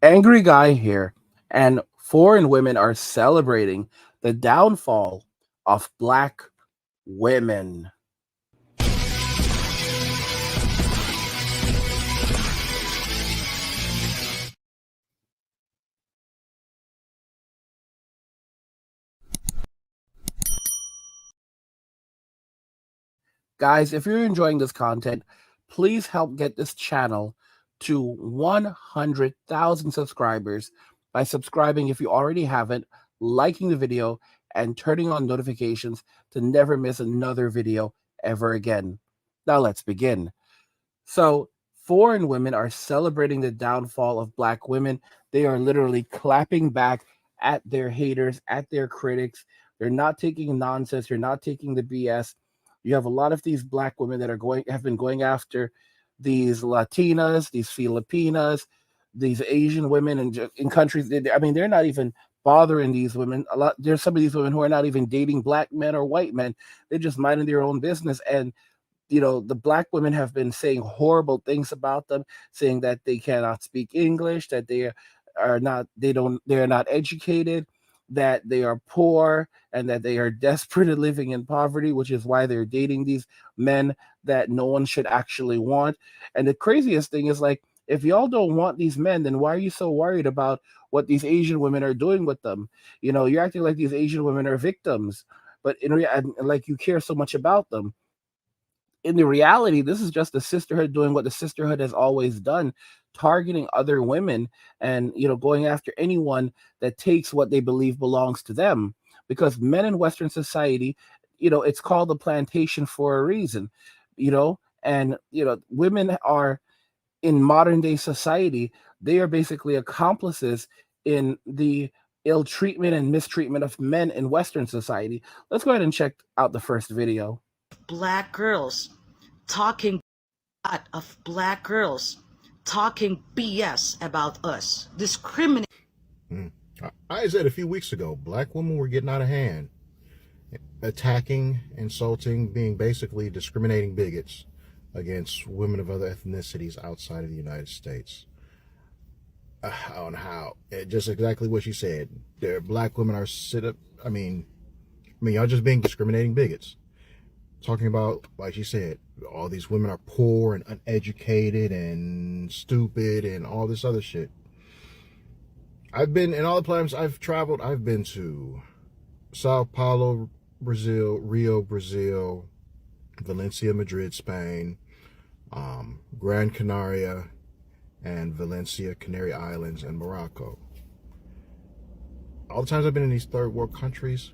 Angry guy here, and foreign women are celebrating the downfall of black women. Guys, if you're enjoying this content, please help get this channel to 100,000 subscribers by subscribing if you already haven't, liking the video, and turning on notifications to never miss another video ever again. Now let's begin. So, foreign women are celebrating the downfall of black women. They are literally clapping back at their haters, at their critics. They're not taking nonsense. They're not taking the BS. You have a lot of these black women that have been going after these Latinas, these Filipinas, these Asian women in countries. I mean, they're not even bothering these women. There's some of these women who are not even dating black men or white men. They're just minding their own business, and the black women have been saying horrible things about them, saying that they cannot speak English, that they're not educated, that they are poor, and that they are desperate and living in poverty, which is why they're dating these men that no one should actually want. And the craziest thing is, like, if y'all don't want these men, then why are you so worried about what these Asian women are doing with them? You're acting like these Asian women are victims, but like you care so much about them. In the reality, this is just the sisterhood doing what the sisterhood has always done, targeting other women and going after anyone that takes what they believe belongs to them. Because men in Western society, it's called a plantation for a reason, and women are in modern day society, they are basically accomplices in the ill treatment and mistreatment of men in Western society. Let's go ahead and check out the first video. Black girls talking of black girls talking BS about us, discriminating. I said a few weeks ago, black women were getting out of hand, attacking, insulting, being basically discriminating bigots against women of other ethnicities outside of the United States. On how, just exactly what she said. Black women are y'all just being discriminating bigots. Talking about, like she said, all these women are poor and uneducated and stupid and all this other shit. I've been, in all the places I've traveled, I've been to Sao Paulo, Brazil, Rio, Brazil, Valencia, Madrid, Spain, Gran Canaria, and Valencia, Canary Islands, and Morocco. All the times I've been in these third world countries,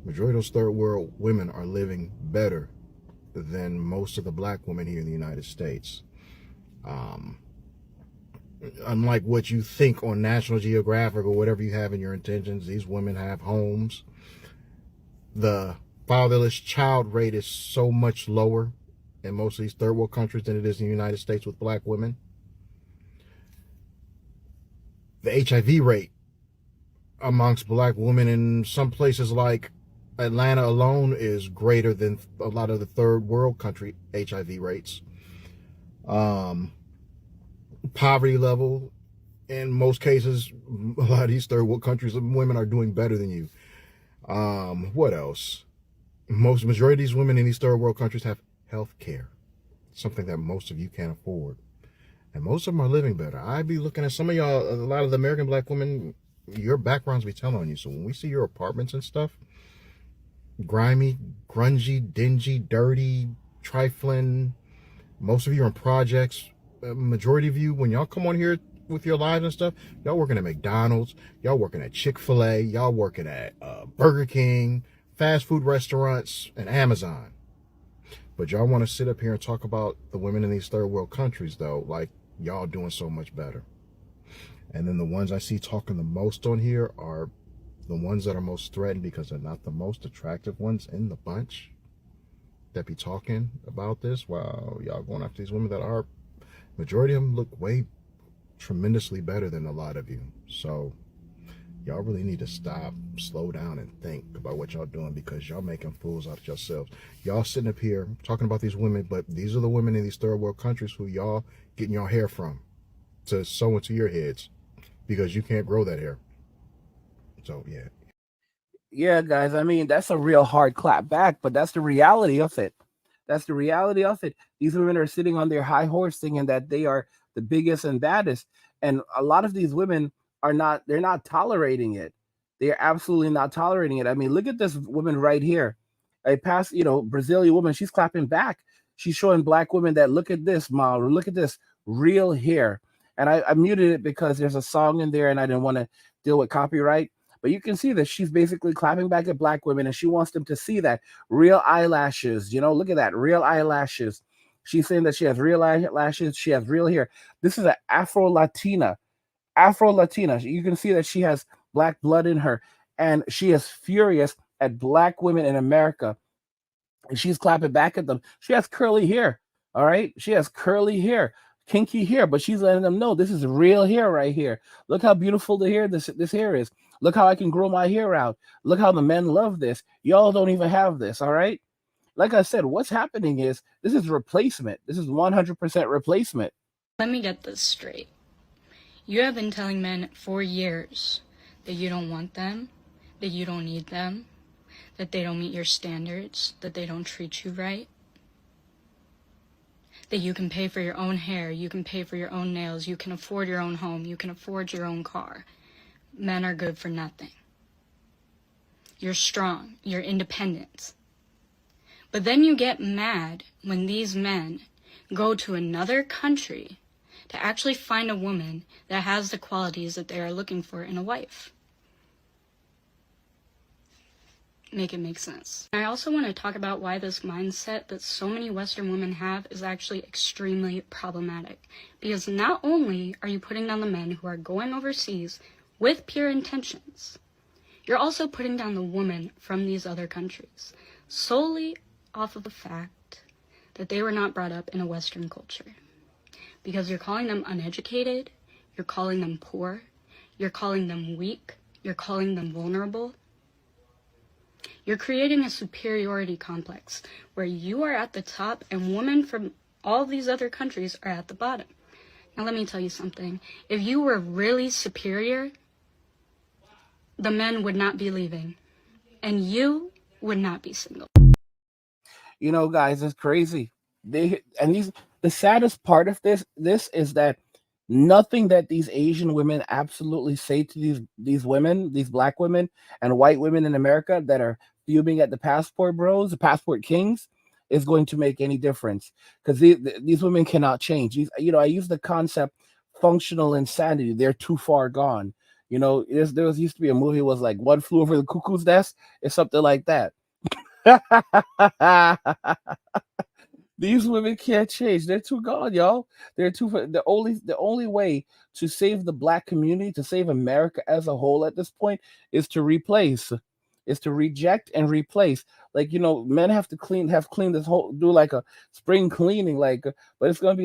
majority of those third world women are living better than most of the black women here in the United States. Unlike what you think on National Geographic or whatever you have in your intentions, these women have homes. The fatherless child rate is so much lower in most of these third world countries than it is in the United States with black women. The HIV rate amongst black women in some places like Atlanta alone is greater than a lot of the third world country HIV rates. Poverty level, in most cases, a lot of these third world countries, women are doing better than you. What else? Majority of these women in these third world countries have health care, something that most of you can't afford. And most of them are living better. I be looking at some of y'all, a lot of the American black women, your backgrounds be telling on you. So when we see your apartments and stuff, grimy, grungy, dingy, dirty, trifling, most of you are in projects. Majority of you, when y'all come on here with your lives and stuff, y'all working at McDonald's, y'all working at Chick-fil-A, y'all working at Burger King, fast food restaurants, and Amazon. But y'all want to sit up here and talk about the women in these third world countries, though, like y'all doing so much better. And then the ones I see talking the most on here are the ones that are most threatened because they're not the most attractive ones in the bunch that be talking about this. While y'all going after these women that are, majority of them look way tremendously better than a lot of you. So y'all really need to stop, slow down, and think about what y'all doing, because y'all making fools out of yourselves. Y'all sitting up here talking about these women, but these are the women in these third world countries who y'all getting your hair from to sew into your heads, because you can't grow that hair. So yeah. Yeah, guys. I mean, that's a real hard clap back, but that's the reality of it. That's the reality of it. These women are sitting on their high horse thinking that they are the biggest and baddest. And a lot of these women are not, they're not tolerating it. They're absolutely not tolerating it. I mean, look at this woman right here. A past, Brazilian woman, she's clapping back. She's showing black women that look at this, mom, look at this real hair. And I muted it because there's a song in there and I didn't want to deal with copyright. But you can see that she's basically clapping back at black women and she wants them to see that real eyelashes. Look at that, real eyelashes. She's saying that she has real eyelashes, she has real hair. This is an Afro Latina. Afro Latina. You can see that she has black blood in her, and she is furious at black women in America. And she's clapping back at them. She has curly hair. All right. She has curly hair, kinky hair, but she's letting them know this is real hair right here. Look how beautiful the hair this hair is. Look how I can grow my hair out. Look how the men love this. Y'all don't even have this. All right. Like I said, what's happening is this is replacement. This is 100% replacement. Let me get this straight. You have been telling men for years that you don't want them, that you don't need them, that they don't meet your standards, that they don't treat you right, that you can pay for your own hair, you can pay for your own nails, you can afford your own home, you can afford your own car. Men are good for nothing. You're strong, you're independent. But then you get mad when these men go to another country to actually find a woman that has the qualities that they are looking for in a wife. Make it make sense. I also want to talk about why this mindset that so many Western women have is actually extremely problematic. Because not only are you putting down the men who are going overseas with pure intentions, you're also putting down the women from these other countries solely off of the fact that they were not brought up in a Western culture. Because you're calling them uneducated, you're calling them poor, you're calling them weak, you're calling them vulnerable. You're creating a superiority complex where you are at the top and women from all these other countries are at the bottom. Now let me tell you something. If you were really superior, the men would not be leaving and you would not be single. Guys, it's crazy. The saddest part of this is that nothing that these Asian women absolutely say to these women, these black women and white women in America that are fuming at the passport bros, the passport kings, is going to make any difference because these women cannot change. I use the concept functional insanity. They're too far gone. There used to be a movie it was like One Flew Over the Cuckoo's Nest. It's something like that. These women can't change. They're too gone, y'all. The only way to save the black community, to save America as a whole at this point, is to replace, is to reject and replace. Like, men have clean this whole, do like a spring cleaning, but it's gonna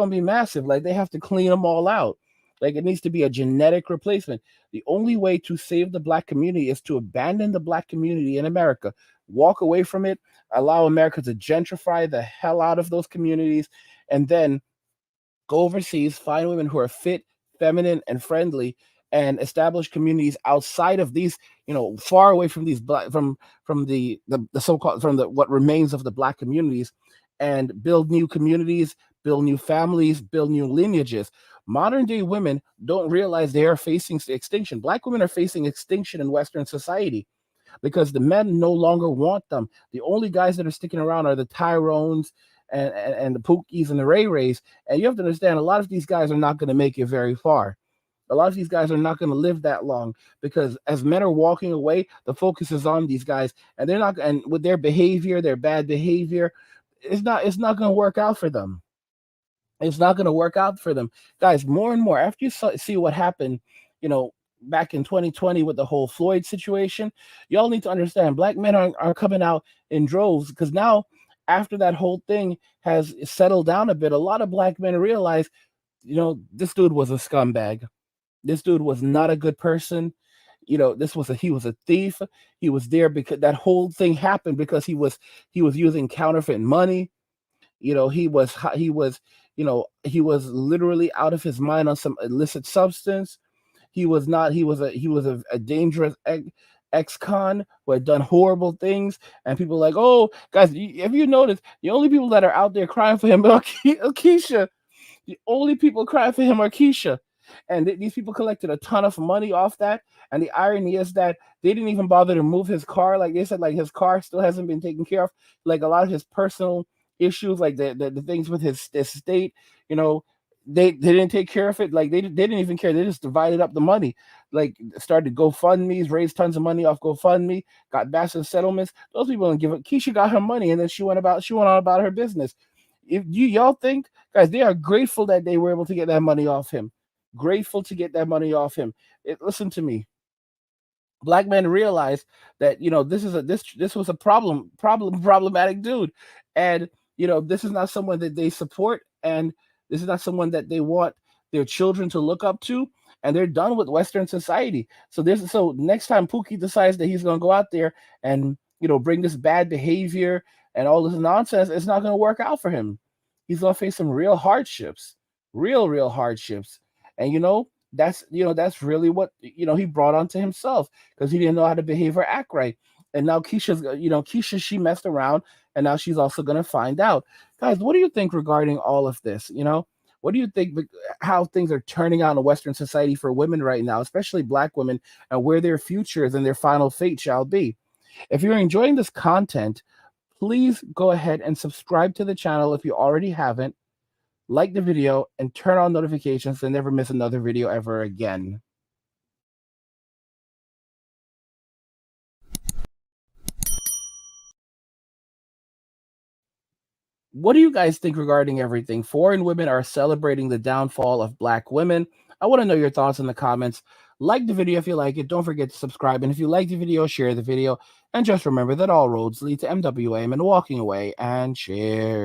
be massive. Like they have to clean them all out. Like it needs to be a genetic replacement. The only way to save the black community is to abandon the black community in America, walk away from it, allow America to gentrify the hell out of those communities, and then go overseas, find women who are fit, feminine, and friendly, and establish communities outside of these, far away from these black, from the so-called, from the what remains of the black communities, and build new communities, build new families, build new lineages. Modern day women don't realize they are facing extinction. Black women are facing extinction in Western society because the men no longer want them. The only guys that are sticking around are the Tyrones and the Pookies and the Ray Rays. And you have to understand, a lot of these guys are not going to make it very far. A lot of these guys are not going to live that long because as men are walking away, the focus is on these guys, and they're not. And with their behavior, their bad behavior, it's not going to work out for them. It's not going to work out for them, guys. More and more after you see what happened, back in 2020 with the whole Floyd situation, y'all need to understand black men are coming out in droves because now, after that whole thing has settled down a bit, a lot of black men realize, this dude was a scumbag. This dude was not a good person. He was a thief. He was there because that whole thing happened because he was using counterfeit money. He was literally out of his mind on some illicit substance. he was not. He was a dangerous ex-con who had done horrible things, and people were like, oh, guys, have you noticed the only people that are out there crying for him are Keisha? The only people crying for him are Keisha. And these people collected a ton of money off that. And the irony is that they didn't even bother to move his car. Like they said, like his car still hasn't been taken care of. Like a lot of his personal issues, like the things with his estate, you know, they didn't take care of it. Like they didn't even care. They just divided up the money. Like started GoFundMe's, raised tons of money off GoFundMe, got massive settlements. Those people didn't give it. Keisha got her money, and then she went on about her business. If y'all think, guys, they are grateful that they were able to get that money off him. Grateful to get that money off him. Listen to me. Black men realize that this was a problematic dude, and this is not someone that they support, and this is not someone that they want their children to look up to, and they're done with Western society. So next time Pookie decides that he's going to go out there and bring this bad behavior and all this nonsense, it's not going to work out for him. He's going to face some real hardships, real hardships, and that's really what he brought onto himself, because he didn't know how to behave or act right. And now Keisha, she messed around, and now she's also going to find out. Guys, what do you think regarding all of this? What do you think how things are turning out in Western society for women right now, especially Black women, and where their futures and their final fate shall be? If you're enjoying this content, please go ahead and subscribe to the channel if you already haven't. Like the video and turn on notifications to never miss another video ever again. What do you guys think regarding everything? Foreign women are celebrating the downfall of Black women. I want to know your thoughts in the comments. Like the video if you like it. Don't forget to subscribe. And if you like the video, share the video. And just remember that all roads lead to MWAM and walking away and cheers.